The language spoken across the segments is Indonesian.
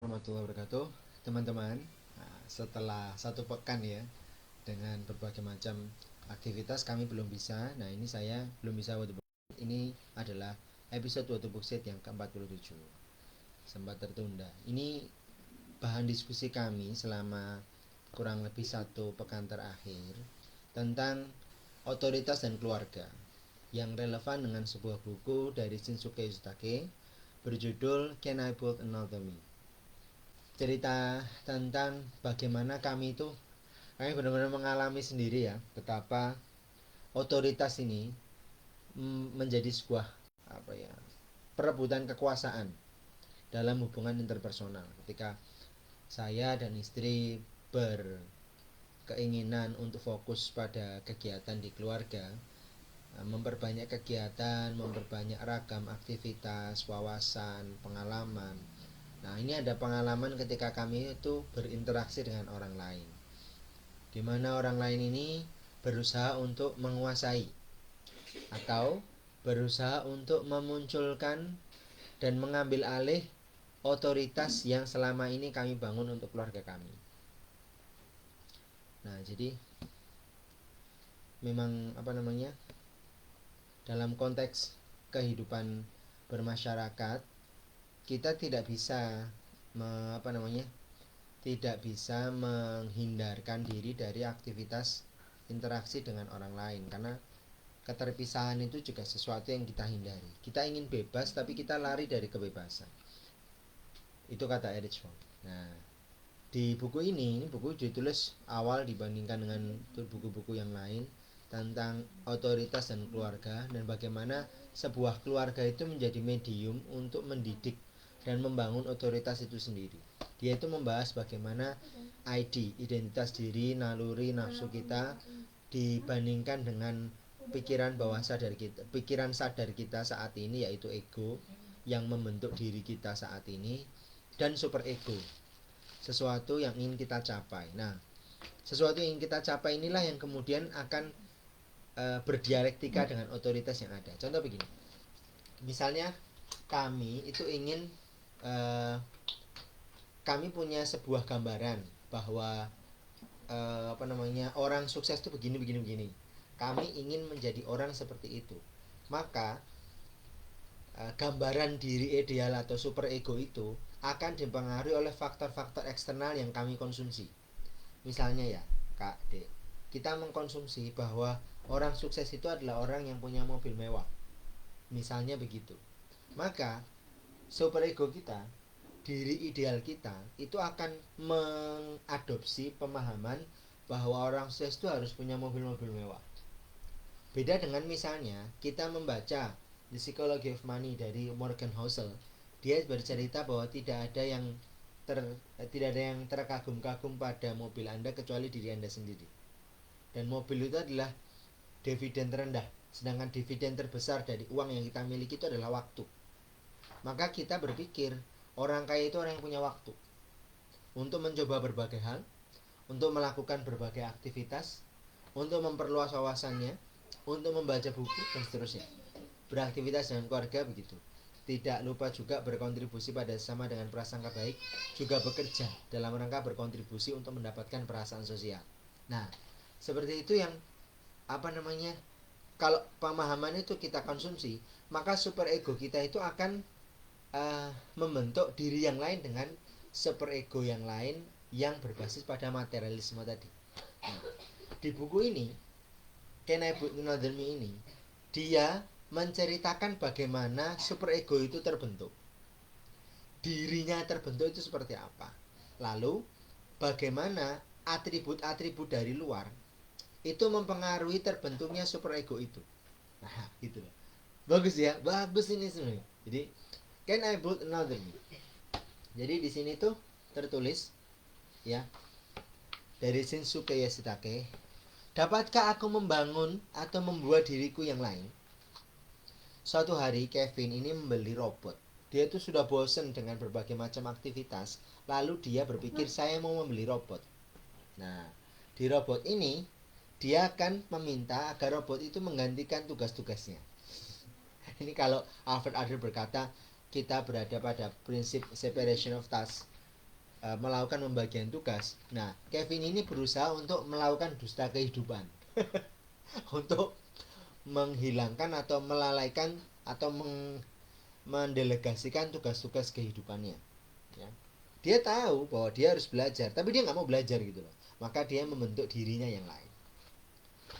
warahmatullahi wabarakatuh, teman-teman. Nah, setelah satu pekan ya, dengan berbagai macam aktivitas kami belum bisa. Nah, ini saya belum bisa waterbook. Ini adalah episode waterbook set yang ke-47. Sempat tertunda. Ini bahan diskusi kami selama kurang lebih satu pekan terakhir tentang otoritas dan keluarga yang relevan dengan sebuah buku dari Shinsuke Yosutake berjudul Can I Build Another Me? Cerita tentang bagaimana kami benar-benar mengalami sendiri ya, betapa otoritas ini menjadi sebuah apa ya, perebutan kekuasaan dalam hubungan interpersonal. Ketika saya dan istri berkeinginan untuk fokus pada kegiatan di keluarga, memperbanyak kegiatan, memperbanyak ragam aktivitas, wawasan, pengalaman. Nah, ini ada pengalaman ketika kami itu berinteraksi dengan orang lain, di mana orang lain ini berusaha untuk menguasai atau berusaha untuk memunculkan dan mengambil alih otoritas yang selama ini kami bangun untuk keluarga kami. Nah, jadi memang dalam konteks kehidupan bermasyarakat kita tidak bisa tidak bisa menghindarkan diri dari aktivitas interaksi dengan orang lain, karena keterpisahan itu juga sesuatu yang kita hindari. Kita ingin bebas tapi kita lari dari kebebasan. Itu kata Erich Fromm. Nah, di buku ini buku ditulis awal dibandingkan dengan buku-buku yang lain tentang otoritas dan keluarga, dan bagaimana sebuah keluarga itu menjadi medium untuk mendidik dan membangun otoritas itu sendiri. Dia itu membahas bagaimana identitas diri, naluri, nafsu kita dibandingkan dengan pikiran sadar kita saat ini, yaitu ego yang membentuk diri kita saat ini, dan super ego, sesuatu yang ingin kita capai. Nah, sesuatu yang ingin kita capai inilah yang kemudian akan berdialektika dengan otoritas yang ada. Contoh begini, misalnya kami itu ingin kami punya sebuah gambaran bahwa orang sukses itu begini. Kami ingin menjadi orang seperti itu. Maka gambaran diri ideal atau super ego itu akan dipengaruhi oleh faktor-faktor eksternal yang kami konsumsi. Misalnya ya, Kak, Dek, kita mengkonsumsi bahwa orang sukses itu adalah orang yang punya mobil mewah. Misalnya begitu. Maka super ego kita, diri ideal kita, itu akan mengadopsi pemahaman bahwa orang sukses itu harus punya mobil-mobil mewah. Beda dengan misalnya kita membaca The Psychology of Money dari Morgan Housel. Dia bercerita bahwa tidak ada yang terkagum-kagum pada mobil Anda kecuali diri Anda sendiri. Dan mobil itu adalah dividen terendah, sedangkan dividen terbesar dari uang yang kita miliki itu adalah waktu. Maka kita berpikir orang kaya itu orang yang punya waktu untuk mencoba berbagai hal, untuk melakukan berbagai aktivitas, untuk memperluas wawasannya, untuk membaca buku, dan seterusnya. Beraktivitas dengan keluarga begitu. Tidak lupa juga berkontribusi pada sesama dengan prasangka baik, juga bekerja dalam rangka berkontribusi untuk mendapatkan perasaan sosial. Nah, seperti itu yang kalau pemahaman itu kita konsumsi, maka super ego kita itu akan membentuk diri yang lain dengan super ego yang lain yang berbasis pada materialisme tadi. Nah, di buku ini Can I Build Another Me ini, dia menceritakan bagaimana super ego itu terbentuk, dirinya terbentuk itu seperti apa, lalu bagaimana atribut-atribut dari luar itu mempengaruhi terbentuknya super ego itu. Nah, gitu. Bagus ya, bagus ini sebenarnya. Jadi Can I Build Another Me? Jadi di sini tuh tertulis ya, dari Shinsuke Yosutake, dapatkah aku membangun atau membuat diriku yang lain? Suatu hari Kevin ini membeli robot. Dia tuh sudah bosan dengan berbagai macam aktivitas. Lalu dia berpikir, saya mau membeli robot. Nah, di robot ini dia akan meminta agar robot itu menggantikan tugas-tugasnya. Ini kalau Alfred Adler berkata, kita berada pada prinsip separation of task. melakukan pembagian tugas. Nah, Kevin ini berusaha untuk melakukan dusta kehidupan. Untuk menghilangkan atau melalaikan atau mendelegasikan tugas-tugas kehidupannya, ya. Dia tahu bahwa dia harus belajar, tapi dia nggak mau belajar gitu loh. Maka dia membentuk dirinya yang lain.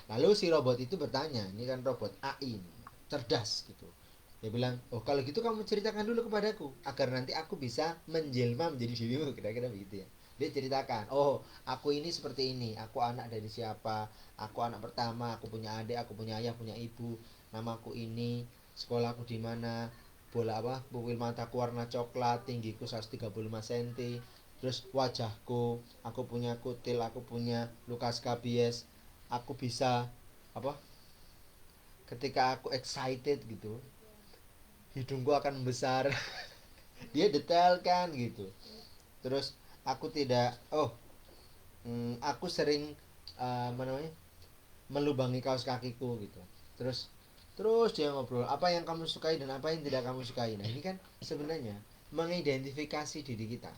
Lalu si robot itu bertanya, ini kan robot AI ini, cerdas gitu. Dia bilang, oh kalau gitu kamu ceritakan dulu kepadaku agar nanti aku bisa menjelma menjadi dirimu, kira-kira begitu ya. Dia ceritakan, oh aku ini seperti ini, aku anak dari siapa, aku anak pertama, aku punya adik, aku punya ayah, punya ibu, namaku ini, sekolahku di mana, bola apa, pupil mataku warna coklat, tinggiku 135 cm, terus wajahku, aku punya kutil, aku punya lukas skabies, aku bisa apa, ketika aku excited gitu hidungku akan membesar. Dia detailkan gitu. Terus aku tidak, aku sering apa namanya, melubangi kaos kakiku gitu. Terus dia ngobrol apa yang kamu sukai dan apa yang tidak kamu sukai. Nah ini kan sebenarnya mengidentifikasi diri kita.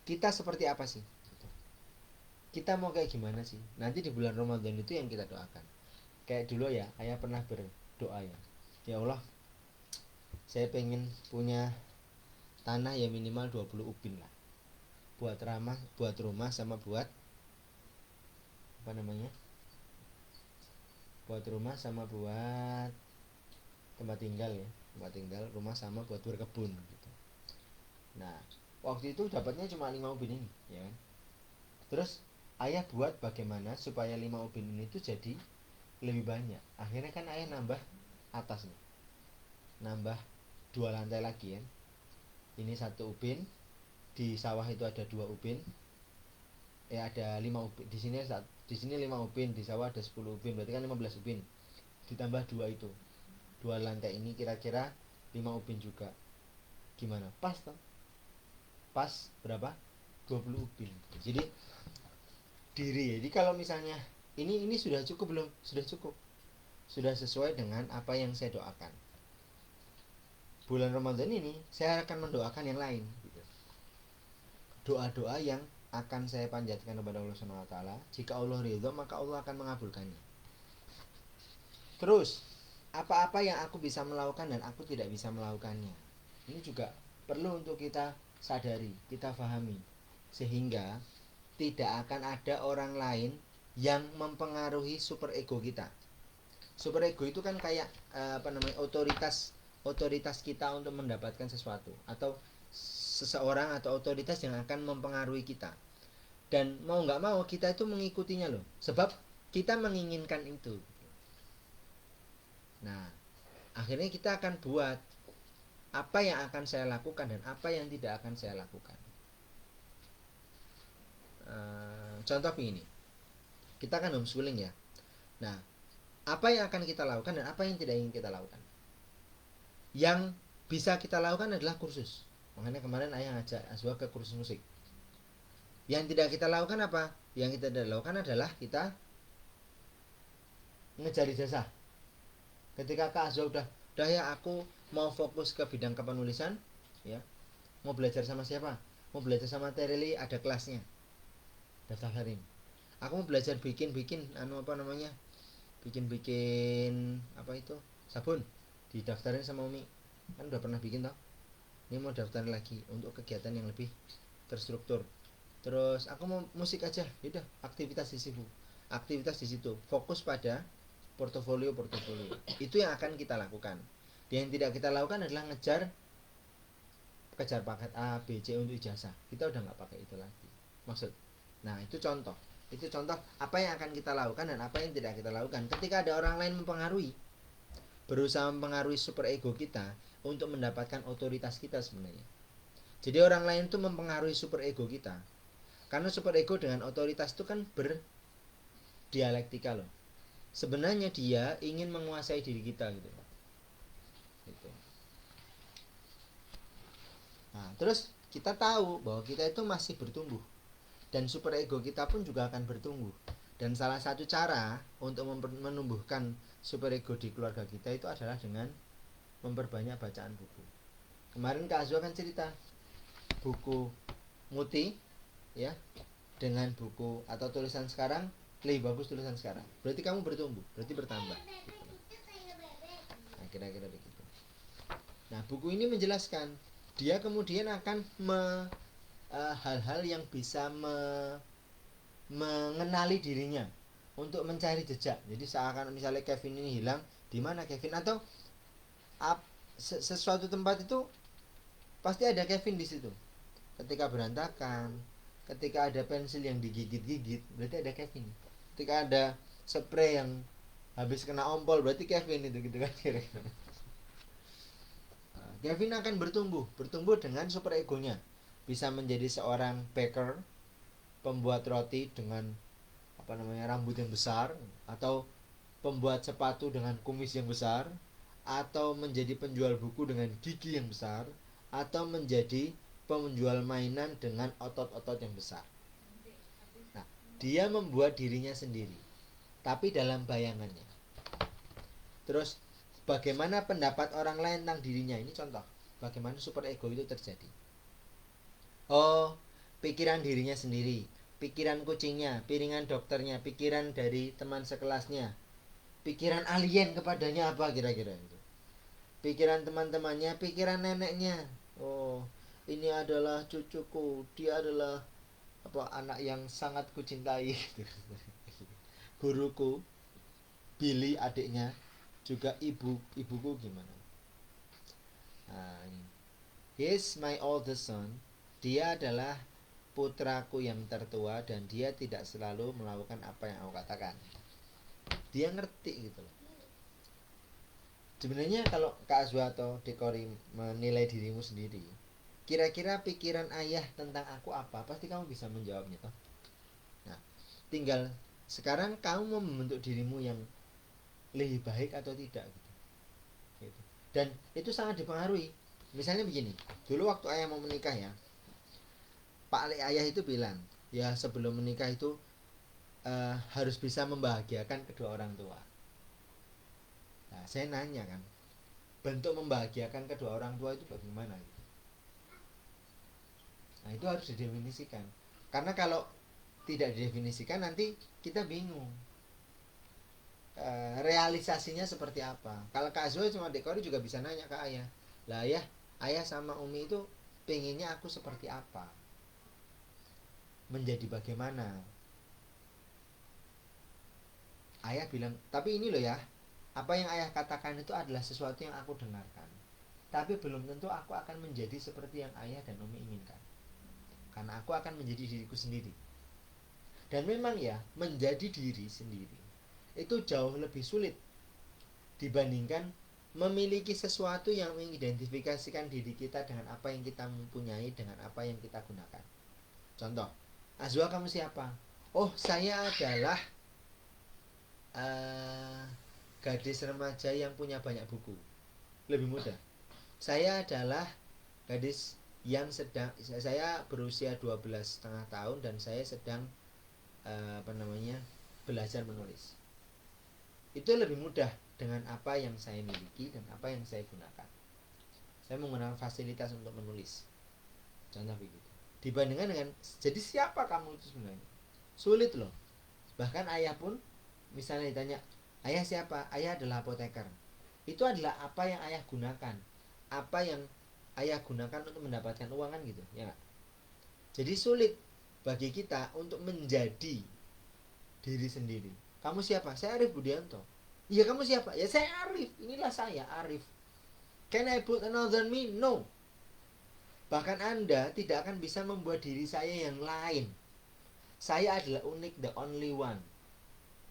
Kita seperti apa sih, kita mau kayak gimana sih nanti di bulan Ramadan itu yang kita doakan. Kayak dulu ya, ayah pernah berdoa ya, ya Allah, saya pengen punya tanah ya minimal 20 ubin lah, buat rumah sama buat apa namanya, buat rumah sama buat tempat tinggal ya, tempat tinggal, rumah sama buat berkebun gitu. Nah waktu itu dapatnya cuma 5 ubin ini ya kan. Terus ayah buat bagaimana supaya 5 ubin ini tuh jadi lebih banyak. Akhirnya kan ayah nambah atasnya, nambah 2 lantai lagi kan. Ini 1 ubin, di sawah itu ada 2 ubin, ada 5 ubin di sini 5 ubin, di sawah ada 10 ubin, berarti kan 15 ubin, ditambah 2 itu, 2 lantai ini kira-kira 5 ubin juga. Gimana, pas toh? Pas berapa, 20 ubin. Jadi jadi kalau misalnya ini sudah cukup belum, sudah cukup, sudah sesuai dengan apa yang saya doakan. Bulan Ramadan ini saya akan mendoakan yang lain gitu. Doa-doa yang akan saya panjatkan kepada Allah Subhanahu wa taala. Jika Allah ridho, maka Allah akan mengabulkannya. Terus, apa-apa yang aku bisa melakukan dan aku tidak bisa melakukannya. Ini juga perlu untuk kita sadari, kita pahami. Sehingga tidak akan ada orang lain yang mempengaruhi super ego kita. Super ego itu kan kayak otoritas kita untuk mendapatkan sesuatu, atau seseorang atau otoritas yang akan mempengaruhi kita. Dan mau nggak mau kita itu mengikutinya loh, sebab kita menginginkan itu. Nah akhirnya kita akan buat apa yang akan saya lakukan dan apa yang tidak akan saya lakukan. Contoh begini, kita kan homeschooling ya. Nah apa yang akan kita lakukan dan apa yang tidak ingin kita lakukan. Yang bisa kita lakukan adalah kursus. Makanya kemarin ayah ngajak Azwa ke kursus musik. Yang tidak kita lakukan apa? Yang kita tidak lakukan adalah kita ngejar ijazah. Ketika Kak Azwa udah ya aku mau fokus ke bidang kepenulisan, ya. Mau belajar sama siapa? Mau belajar sama Tereli, ada kelasnya. Daftarin. Aku mau belajar bikin bikin apa itu? Sabun. Didaftarin sama Umi. Kan udah pernah bikin toh. Ini mau daftarin lagi untuk kegiatan yang lebih terstruktur. Terus aku mau musik aja, yaudah aktivitas di situ, fokus pada portofolio itu yang akan kita lakukan. Yang tidak kita lakukan adalah kejar paket A, B, C untuk ijazah. Kita udah nggak pakai itu lagi. Nah itu contoh apa yang akan kita lakukan dan apa yang tidak kita lakukan. Ketika ada orang lain berusaha mempengaruhi super ego kita untuk mendapatkan otoritas kita sebenarnya. Jadi orang lain itu mempengaruhi super ego kita. Karena super ego dengan otoritas itu kan berdialektika loh. Sebenarnya dia ingin menguasai diri kita gitu. Nah, terus kita tahu bahwa kita itu masih bertumbuh dan super ego kita pun juga akan bertumbuh. Dan salah satu cara untuk menumbuhkan super ego di keluarga kita itu adalah dengan memperbanyak bacaan buku. Kemarin Kak Azwa kan cerita buku Muti ya dengan buku atau tulisan sekarang lebih bagus tulisan sekarang, berarti kamu bertumbuh, berarti bertambah gitu. Nah, kira-kira begitu. Nah, buku ini menjelaskan dia kemudian akan hal-hal yang bisa mengenali dirinya untuk mencari jejak. Jadi seakan misalnya Kevin ini hilang, di mana Kevin, atau sesuatu tempat itu pasti ada Kevin di situ. Ketika berantakan, ketika ada pensil yang digigit-gigit, berarti ada Kevin. Ketika ada spray yang habis kena ompol, berarti Kevin itu gitu kan kira-kira. Kevin akan bertumbuh dengan super egonya. Bisa menjadi seorang baker, pembuat roti dengan rambut yang besar, atau pembuat sepatu dengan kumis yang besar, atau menjadi penjual buku dengan gigi yang besar, atau menjadi penjual mainan dengan otot-otot yang besar. Nah, dia membuat dirinya sendiri, tapi dalam bayangannya. Terus bagaimana pendapat orang lain tentang dirinya, ini contoh bagaimana super ego itu terjadi. Oh, pikiran dirinya sendiri, pikiran kucingnya, pikiran dokternya, pikiran dari teman sekelasnya, pikiran alien kepadanya apa kira-kira itu, pikiran teman-temannya, pikiran neneknya. Oh, ini adalah cucuku, dia adalah anak yang sangat kucintai. Guruku, Billy adiknya, juga ibuku gimana. Nah, he's my oldest son. Dia adalah putraku yang tertua dan dia tidak selalu melakukan apa yang aku katakan. Dia ngerti gitu loh. Sebenarnya kalau Kak Azwa atau Dekori menilai dirimu sendiri, kira-kira pikiran ayah tentang aku apa, pasti kamu bisa menjawabnya toh. Nah, tinggal sekarang kamu mau membentuk dirimu yang lebih baik atau tidak gitu. Dan itu sangat dipengaruhi. Misalnya begini, dulu waktu ayah mau menikah ya, Pak ayah itu bilang, ya sebelum menikah itu harus bisa membahagiakan kedua orang tua. Nah, saya nanya kan, bentuk membahagiakan kedua orang tua itu bagaimana? Nah, itu harus didefinisikan. Karena kalau tidak didefinisikan nanti kita bingung. Realisasinya seperti apa? Kalau Kak Azwa sama Dekori juga bisa nanya ke ayah. Lah ayah sama Umi itu pengennya aku seperti apa? Menjadi bagaimana? Ayah bilang, tapi ini loh ya, apa yang ayah katakan itu adalah sesuatu yang aku dengarkan. Tapi belum tentu aku akan menjadi seperti yang ayah dan Umi inginkan. Karena aku akan menjadi diriku sendiri. Dan memang ya, menjadi diri sendiri itu jauh lebih sulit dibandingkan memiliki sesuatu yang mengidentifikasikan diri kita dengan apa yang kita mempunyai, dengan apa yang kita gunakan. Contoh, Azwa, kamu siapa? Oh, saya adalah gadis remaja yang punya banyak buku. Lebih mudah. Saya adalah gadis yang saya berusia 12,5 tahun dan saya sedang belajar menulis. Itu lebih mudah dengan apa yang saya miliki dan apa yang saya gunakan. Saya menggunakan fasilitas untuk menulis, contoh begitu, dibandingkan dengan jadi siapa kamu itu sebenarnya. Sulit loh. Bahkan ayah pun misalnya ditanya, ayah siapa? Ayah adalah apoteker. Itu adalah apa yang ayah gunakan, apa yang ayah gunakan untuk mendapatkan uang kan gitu ya gak? Jadi sulit bagi kita untuk menjadi diri sendiri. Kamu siapa? Saya Arif Budianto. Iya, kamu siapa? Ya saya Arif. Inilah saya Arif. Can I put another me? No. Bahkan Anda tidak akan bisa membuat diri saya yang lain. Saya adalah unik, the only one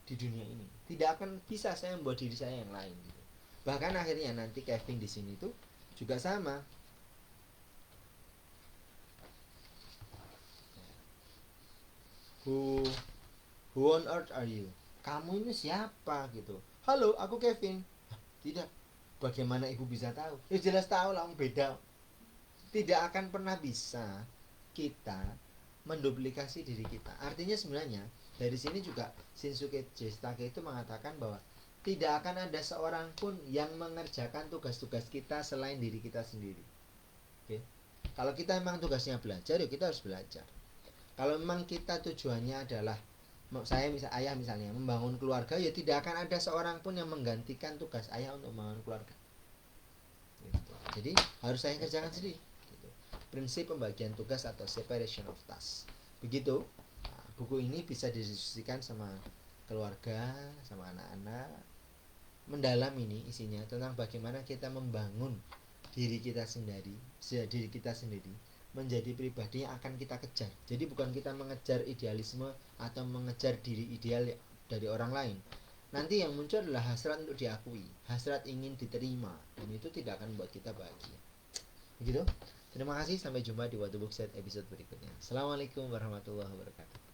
di dunia ini. Tidak akan bisa saya membuat diri saya yang lain. Bahkan akhirnya nanti Kevin di sini tuh juga sama. Who on earth are you? Kamu ini siapa gitu? Halo, aku Kevin. Tidak. Bagaimana ibu bisa tahu? Ya jelas tahu lah, beda. Tidak akan pernah bisa kita menduplikasi diri kita. Artinya sebenarnya dari sini juga Shinsuke Jistake itu mengatakan bahwa tidak akan ada seorang pun yang mengerjakan tugas-tugas kita selain diri kita sendiri. Oke. Kalau kita memang tugasnya belajar, ya kita harus belajar. Kalau memang kita tujuannya adalah, saya ayah misalnya membangun keluarga, ya tidak akan ada seorang pun yang menggantikan tugas ayah untuk membangun keluarga gitu. Jadi harus saya kerjakan sendiri gitu. Prinsip pembagian tugas atau separation of task begitu. Nah, buku ini bisa didiskusikan sama keluarga, sama anak-anak, mendalam ini isinya tentang bagaimana kita membangun diri kita sendiri menjadi pribadi yang akan kita kejar. Jadi bukan kita mengejar idealisme atau mengejar diri ideal dari orang lain. Nanti yang muncul adalah hasrat untuk diakui, hasrat ingin diterima, dan itu tidak akan membuat kita bahagia. Begitu. Terima kasih, sampai jumpa di What the Book Said episode berikutnya. Assalamualaikum warahmatullahi wabarakatuh.